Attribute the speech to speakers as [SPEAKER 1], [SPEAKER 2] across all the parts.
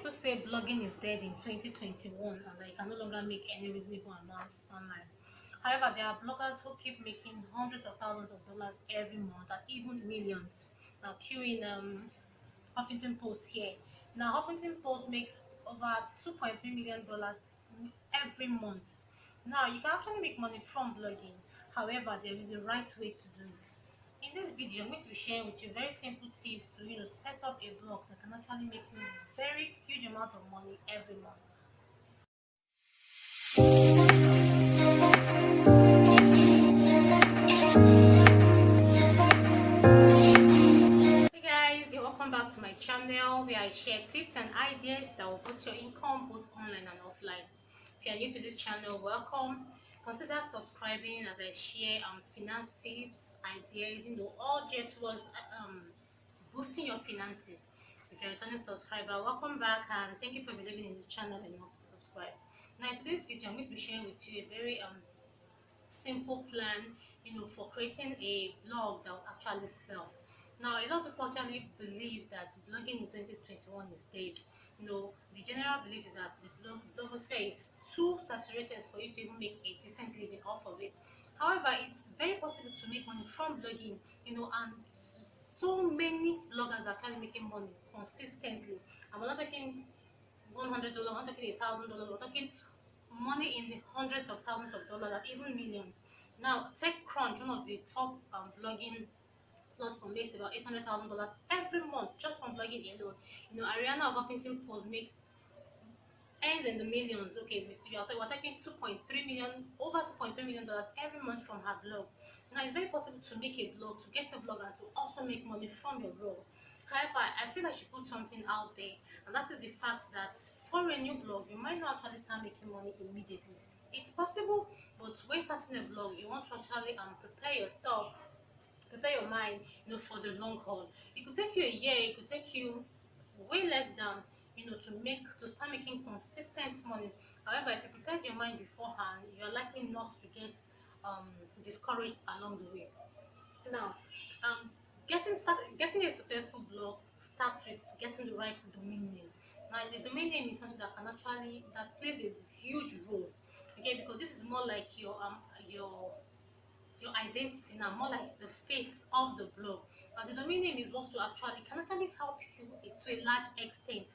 [SPEAKER 1] people say blogging is dead in 2021 and that you can no longer make any reasonable amount online. However, there are bloggers who keep making hundreds of thousands of dollars every month and even millions. Now, queuing Huffington Post here. Now, Huffington Post makes over $2.3 million every month. Now, you can actually make money from blogging. However, there is a right way to do it. In this video, I'm going to be sharing with you very simple tips to set up a blog that can actually make you very huge amount of money every month. Hey guys, you're welcome back to my channel where I share tips and ideas that will boost your income both online and offline. If you are new to this channel, welcome. Consider subscribing as I share finance tips, ideas, all geared towards boosting your finances. If you're a returning subscriber, welcome back and thank you for believing in this channel enough to subscribe. Now in today's video, I'm going to be sharing with you a very simple plan, for creating a blog that will actually sell. Now, a lot of people actually believe that blogging in 2021 is dead. The general belief is that the blogosphere is too saturated for you to even make a decent living off of it. However, it's very possible to make money from blogging, and so many bloggers are actually making money consistently. And we're not talking $100, we're not talking $1,000, we're talking money in the hundreds of thousands of dollars and even millions. Now, TechCrunch, one of the top blogging platform, makes about $800,000 every month just from blogging alone. Ariana of Huffington Post makes ends in the millions. Okay, we're talking 2.3 million, over $2.3 million every month from her blog. Now, it's very possible to make a blog, to get a blog, and to also make money from your blog. However, I feel like she put something out there, and that is the fact that for a new blog, you might not actually start making money immediately. It's possible, but when starting a blog, you want to actually prepare yourself, prepare your mind, for the long haul. It could take you a year, it could take you way less than to start making consistent money. However, if you prepared your mind beforehand, you're likely not to get um discouraged along the way. Now, getting a successful blog starts with getting the right domain name. Now, the domain name is something that can actually that plays a huge role. Okay, because this is more like your identity now, more like the face of the blog. And the domain name is what will actually can actually help you to a large extent.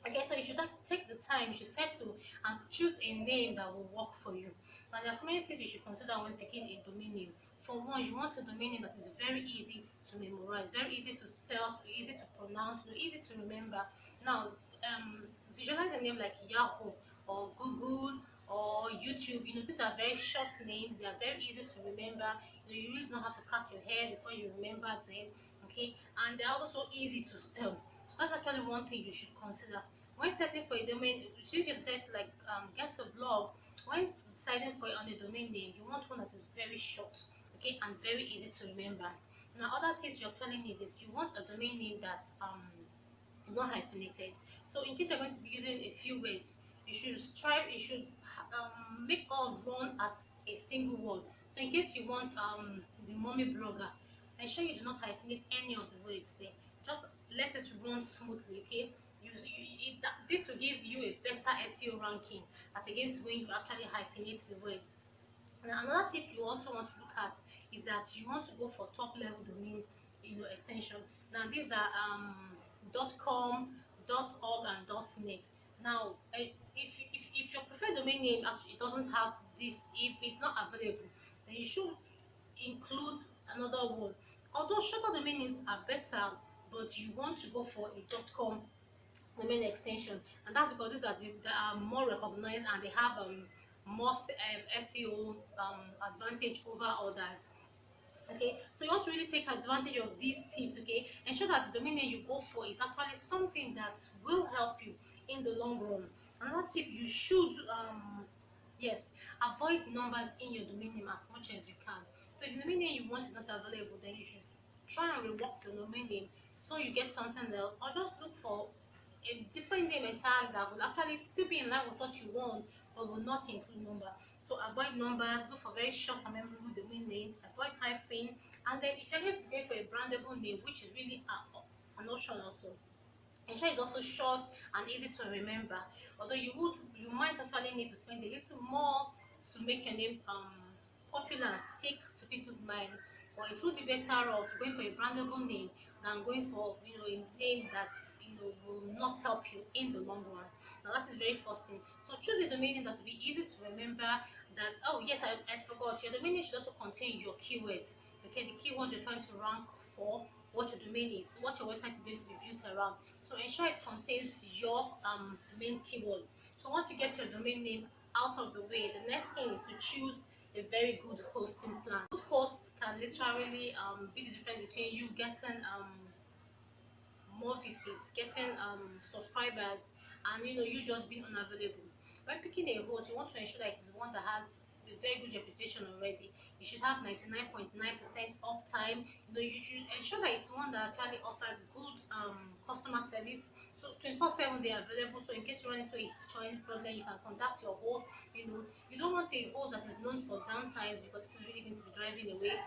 [SPEAKER 1] Okay, so you should take the time, you should settle and choose a name that will work for you. And there's so many things you should consider when picking a domain name. For one, you want a domain name that is very easy to memorize, very easy to spell, easy to pronounce, easy to remember. Now, visualize a name like Yahoo or Google or YouTube. These are very short names, they are very easy to remember. You really don't have to crack your head before you remember them. Okay, and they're also easy to spell. So that's actually one thing you should consider when searching for a domain. Since you've said to get a blog, when deciding for on a domain name, you want one that is very short, okay, and very easy to remember. Now, other tips you actually need is you want a domain name that is not hyphenated. So in case you're going to be using a few words, you should make all run as a single word. So in case you want the mommy blogger, ensure you do not hyphenate any of the words there. Just let it run smoothly, okay? This will give you a better SEO ranking as against when you actually hyphenate the word. Now, another tip you also want to look at is that you want to go for top level domain, extension. Now these are .com, .org, and .net. Now, if your preferred domain name actually doesn't have this, if it's not available, then you should include another one. Although shorter domain names are better, but you want to go for a .com domain extension, and that's because these are they are more recognized and they have more SEO advantage over others. Okay, so you want to really take advantage of these tips. Okay, ensure that the domain name you go for is actually something that will help you in the long run. Another tip, you should yes, avoid numbers in your domain name as much as you can. So if the domain name you want is not available, then you should try and rework the domain name so you get something else, or just look for a different name entirely that will actually still be in line with what you want but will not include number. So avoid numbers, go for very short and memorable domain names, avoid hyphen, and then if you're going to go for a brandable name, which is really an option also, Ensure it's also short and easy to remember. Although you might actually need to spend a little more to make your name popular and stick to people's mind. But it would be better off going for a brandable name than going for a name that will not help you in the long run. Now that is very first thing. So choose a domain name that will be easy to remember. That oh yes, I forgot. Your domain name should also contain your keywords. Okay, the keywords you're trying to rank for, what your domain is, what your website is going to be built around. So ensure it contains your main keyword. So once you get your domain name out of the way, the next thing is to choose a very good hosting plan. Good hosts can literally be the difference between you getting more visits, getting subscribers, and you just being unavailable. When picking a host, you want to ensure that it is one that has a very good reputation already. You should have 99.9% uptime. You should ensure that it's one that actually offers good customer service. So 24/7 they are available. So in case you run into a any problem, you can contact your host. You don't want a host that is known for downtimes, because this is really going to be driving away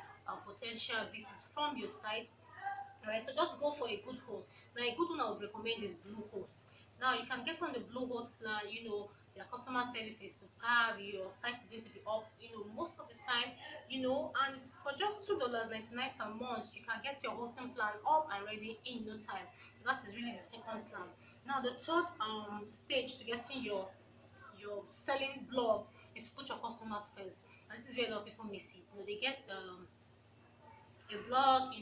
[SPEAKER 1] potential visits from your site. Alright, so just go for a good host. Now, a good one I would recommend is Bluehost. Now, you can get on the Bluehost plan. Their customer service is superb. Your site is going to be up. Most of the time. And for just $2.99 per month, you can get your hosting plan up and ready in no time. That is really the second plan. Now, the third stage to getting your selling blog is to put your customers first. And this is where a lot of people miss it. They get a blog,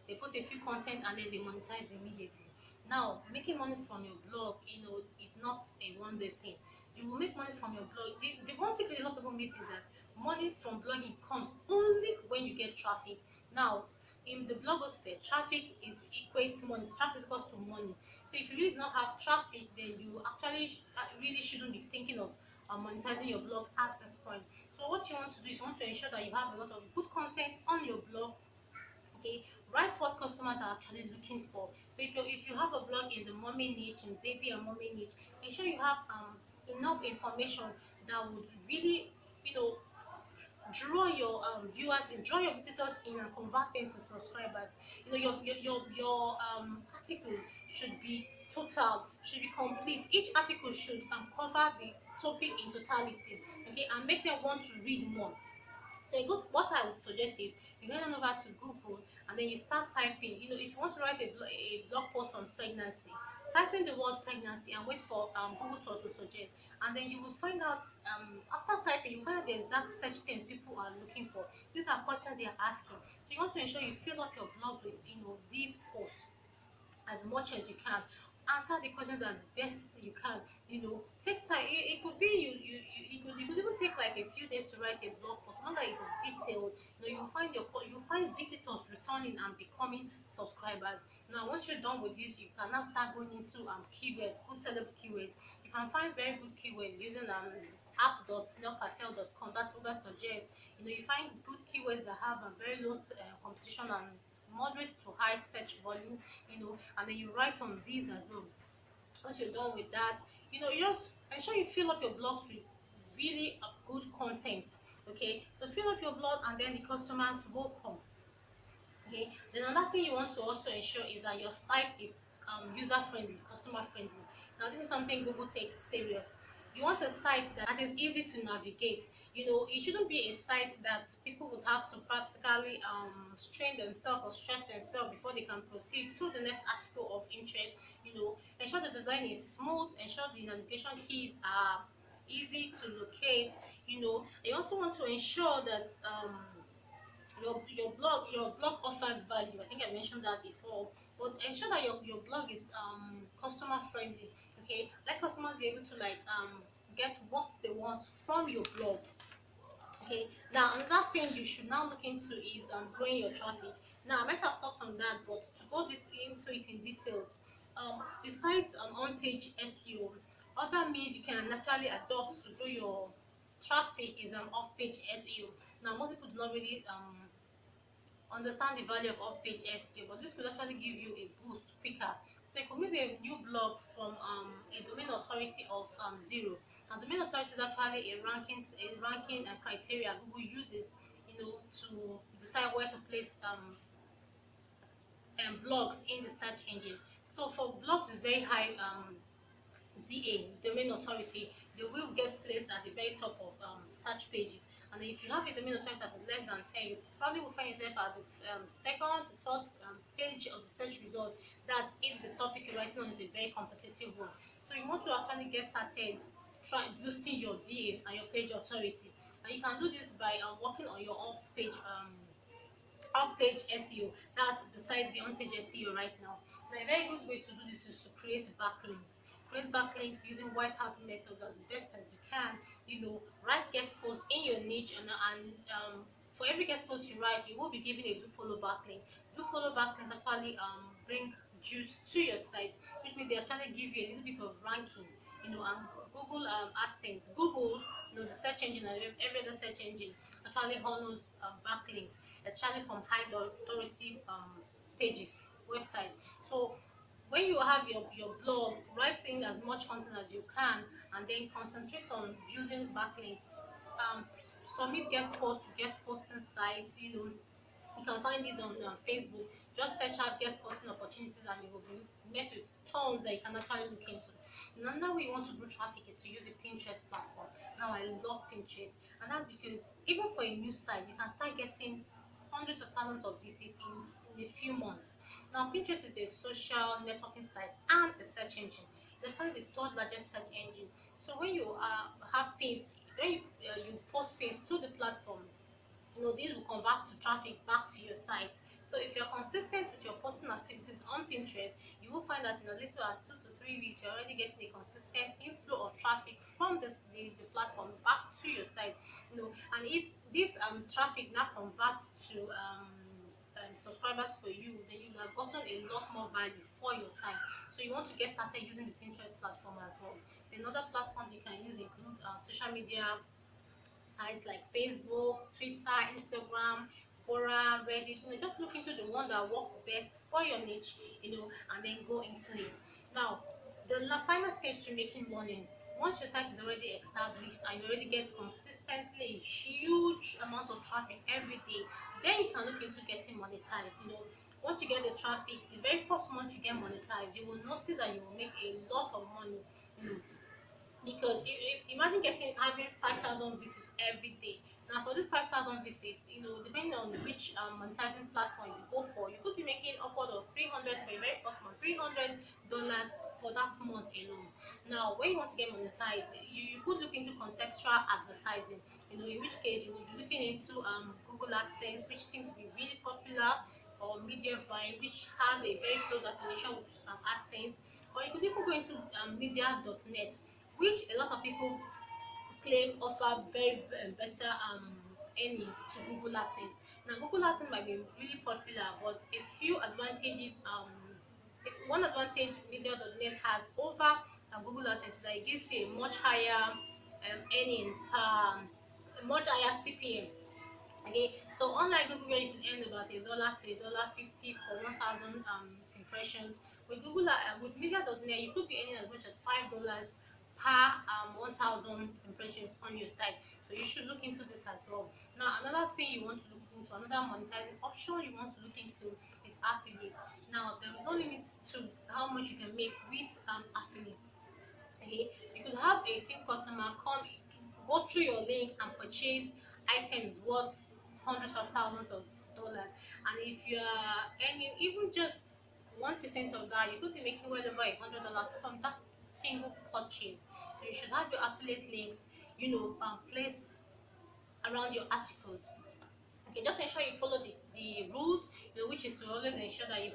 [SPEAKER 1] they put a few content and then they monetize immediately. Now, making money from your blog, it's not a one day thing. You will make money from your blog. The one secret a lot of people miss is that money from blogging comes only when you get traffic. Now, in the blogosphere, traffic is equates money. Traffic is equals to money. So if you really do not have traffic, then you actually really shouldn't be thinking of monetizing your blog at this point. So what you want to do is you want to ensure that you have a lot of good content on your blog. Okay, write what customers are actually looking for. So if you have a blog in the mommy niche, in baby and mommy niche, ensure you have enough information that would really you know draw your viewers in, draw your visitors in, and convert them to subscribers. Your article should be total, should be complete. Each article should cover the topic in totality, okay, and make them want to read more. So what I would suggest is you head on over to Google and then you start typing. If you want to write a blog post on pregnancy, type in the word pregnancy and wait for Google to auto suggest. And then you will find out, after typing, you find out the exact search term people are looking for. These are questions they are asking. So you want to ensure you fill up your blog with these posts as much as you can. Answer the questions as best you can. Take time. It could be you could even take like a few days to write a blog post. As long as it is detailed, you find visitors returning and becoming subscribers. Now, once you're done with this, you can now start going into keywords, good sellable keywords. You can find very good keywords using app.snailcartel.com. That's what that suggests. You find good keywords that have a very low competition and moderate to high search volume, and then you write on these as well. Once you're done with that, you just ensure you fill up your blogs with really good content. Okay, so fill up your blog and then the customers will come. Okay, then another thing you want to also ensure is that your site is user friendly, customer friendly. Now, this is something Google takes serious. You want a site that is easy to navigate. It shouldn't be a site that people would have to practically strain themselves or stretch themselves before they can proceed to the next article of interest. Ensure the design is smooth, ensure the navigation keys are easy to locate. You also want to ensure that your blog offers value. I think I mentioned that before. But ensure that your blog is customer friendly. Okay, let customers be able to get what they want from your blog. Okay, now another thing you should now look into is growing your traffic. Now, I might have talked on that, but to go into it in details, besides on-page SEO, other means you can actually adopt to grow your traffic is off-page SEO. Now, most people do not really understand the value of off-page SEO, but this could actually give you a boost quicker. So you could maybe a new blog from a domain authority of 0. Now, domain authority is actually a ranking criteria Google uses, to decide where to place blogs in the search engine. So for blogs with very high DA, domain authority, they will get placed at the very top of search pages. And if you have a domain authority that is less than 10, you probably will find yourself at the second, third page of the search result. That's if the topic you're writing on is a very competitive one. So you want to actually get started try boosting your DA and your page authority. And you can do this by working on your off-page SEO. That's beside the on-page SEO right now. Now, a very good way to do this is to create backlinks. Create backlinks using white hat methods as best as you can. Write guest posts in your niche, and for every guest post you write, you will be given a do follow backlink. Do follow backlinks actually bring juice to your site, which means they actually give you a little bit of ranking. And Google AdSense, Google, the search engine and every other search engine actually honors backlinks, especially from high authority pages, website. So when you have your blog, write in as much content as you can, and then concentrate on building backlinks. Submit guest posts to guest posting sites. You can find these on Facebook. Just search out guest posting opportunities, and you will be met with tons that you can actually look into. Another way you want to grow traffic is to use the Pinterest platform. Now, I love Pinterest, and that's because even for a new site, you can start getting hundreds of thousands of visits in a few months. Now, Pinterest is a social networking site and a search engine. It's actually the third largest search engine. So when you have pins, when you post pins to the platform, this will convert to traffic back to your site. So if you're consistent with your posting activities on Pinterest, you will find that in as little as 2 to 3 weeks, you're already getting a consistent inflow of traffic from the platform back to your site. And if this traffic now converts to subscribers for you, then you have gotten a lot more value for your time. So you want to get started using the Pinterest platform as well. Then other platforms you can use include social media sites like Facebook, Twitter, Instagram, Quora, Reddit. Just look into the one that works best for your niche, and then go into it. Now, the final stage to making money. Once your site is already established and you already get consistently a huge amount of traffic every day, then you can look into getting monetized. Once you get the traffic, the very first month you get monetized, you will notice that you will make a lot of money. You know, because imagine having 5,000 visits every day. Now for this 5,000 visits, depending on which monetizing platform you go for, you could be making upward of 300 for your very first month, $300 for that month alone. Now when you want to get monetized, you could look into contextual advertising. In which case you will be looking into Google AdSense, which seems to be really popular, or Mediafine, which has a very close affiliation with AdSense. Or you could even go into media.net, which a lot of people claim offer very better earnings to Google AdSense. Now, Google AdSense might be really popular, but a few advantages. If one advantage Media.net has over Google AdSense is that it gives you a much higher earning, a much higher CPM. Okay, so unlike Google where you can earn about $1 to $1.50 for 1,000 impressions, with Media.net you could be earning as much as $5 per 1,000 impressions on your site. So you should look into this as well. Now another thing you want to look into, another monetizing option you want to look into is affiliates. Now there is no limit to how much you can make with affiliates. Okay, you could have a same customer go through your link and purchase items worth hundreds of thousands of dollars, and if you are earning even just 1% of that, you could be making well over $100 from that single purchase. So you should have your affiliate links, place around your articles. Okay, just ensure you follow the rules, which is to always ensure that you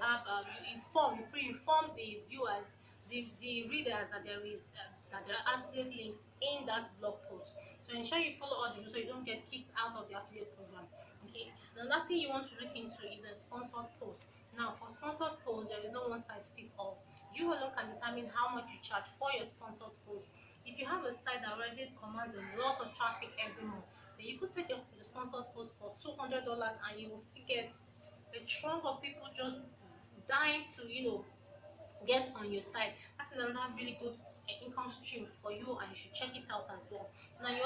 [SPEAKER 1] pre-inform the viewers, the readers that there are affiliate links in that blog post. So ensure you follow all the rules so you don't get kicked out of the affiliate program. Okay. Another thing you want to look into is a sponsored post. Now, for sponsored posts, there is no one size fits all. You alone can determine how much you charge for your sponsored post. If you have a site that already commands a lot of traffic every month, then you could set your sponsored post for $200, and you will still get a chunk of people just dying to get on your site. That is another really good income stream for you, and you should check it out as well. Now you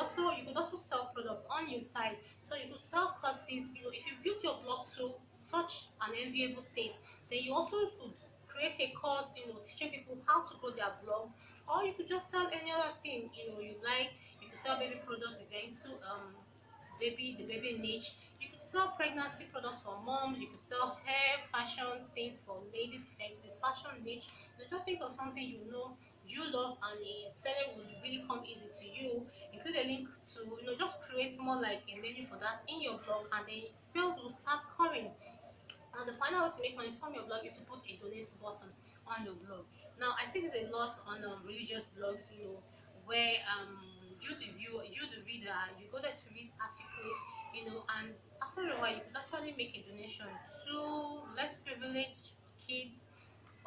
[SPEAKER 1] could also sell products on your site. So you could sell courses. If you build your blog to such an enviable state, then you also could create a course, teaching people how to grow their blog, or you could just sell any other thing you like. You could sell baby products if you're into the baby niche. You could sell pregnancy products for moms. You could sell hair fashion things for ladies if you're into the fashion niche. Just think of something you love, and selling will really come easy to you. Include a link to, just create more like a menu for that in your blog, and then sales will start coming. Now, the final way to make money from your blog is to put a donate button on your blog. Now, I see this a lot on religious blogs, where you the reader, you go there to read articles, and after a while, you could actually make a donation to less privileged kids,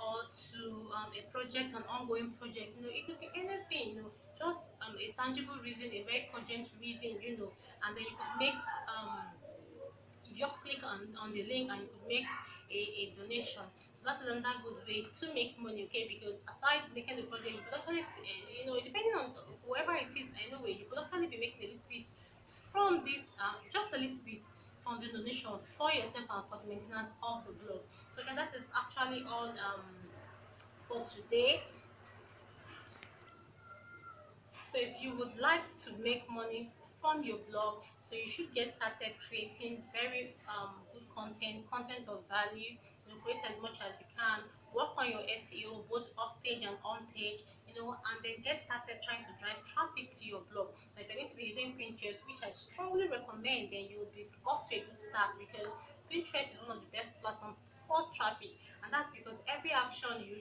[SPEAKER 1] or to a project, an ongoing project. It could be anything. Just a tangible reason, a very cogent reason, and then you could make you just click on the link, and you could make a donation. So that's another good way to make money, okay? Because aside making the project, you could actually, depending on whoever it is, anyway, you could actually be making a little bit from this, just a little bit from the donation for yourself and for the maintenance of the blog. So again, that is actually all for today. So if you would like to make money from your blog, so you should get started creating very good content of value. Create as much as you can. Work on your SEO, both off page and on page. And then get started trying to drive traffic to your blog. Now, if you're going to be using Pinterest, which I strongly recommend, then you will be off to a good start, because Pinterest is one of the best platforms for traffic, and that's because every action you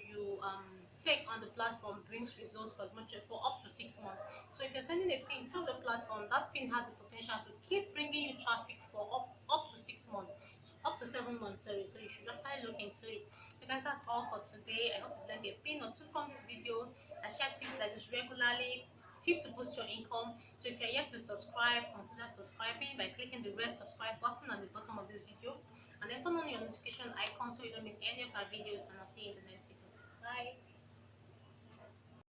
[SPEAKER 1] take on the platform brings results for as much for up to 6 months. So if you're sending a pin to the platform, that pin has the potential to keep bringing you traffic for up to 6 months, up to 7 months. Sorry, so you should actually look into it. So guys, that's all for today. I hope you learned a pin or two from this video. I share tips like this regularly. Tips to boost your income. So if you're yet to subscribe, consider subscribing by clicking the red subscribe button at the bottom of this video, and then turn on your notification icon so you don't miss any of our videos. And I'll see you in the next video. Bye.